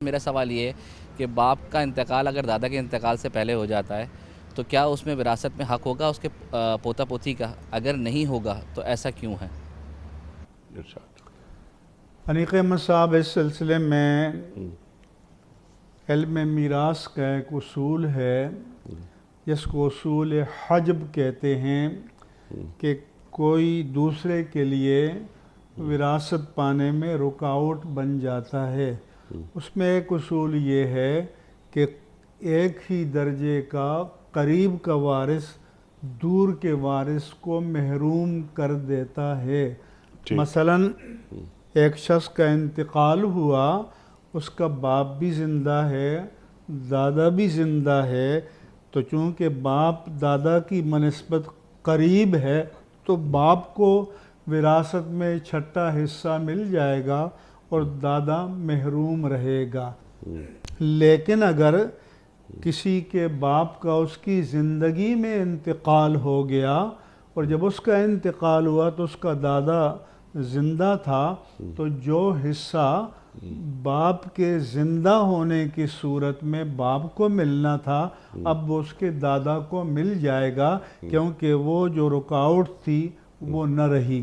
मेरा सवाल ये है कि बाप का इंतकाल अगर दादा के इंतकाल से पहले हो जाता है तो क्या उसमें विरासत में हक़ होगा उसके पोता पोती का? अगर नहीं होगा तो ऐसा क्यों है? इरशाद। अनीक अहमद साहब, इस सिलसिले में इल्म मीरास का एक उसूल है जिसको उसूल हजब कहते हैं कि कोई दूसरे के लिए विरासत पाने में रुकावट बन जाता है। उसमें एक उसूल ये है कि एक ही दर्जे का करीब का वारिस दूर के वारिस को महरूम कर देता है। ठीक। मसलन एक शख्स का इंतकाल हुआ, उसका बाप भी ज़िंदा है, दादा भी ज़िंदा है, तो चूँकि बाप दादा की मनस्बत करीब है तो बाप को विरासत में छठा हिस्सा मिल जाएगा और दादा महरूम रहेगा। लेकिन अगर किसी के बाप का उसकी ज़िंदगी में इंतकाल हो गया और जब उसका इंतकाल हुआ तो उसका दादा ज़िंदा था, तो जो हिस्सा बाप के ज़िंदा होने की सूरत में बाप को मिलना था अब वो उसके दादा को मिल जाएगा, क्योंकि वो जो रुकावट थी वो न रही।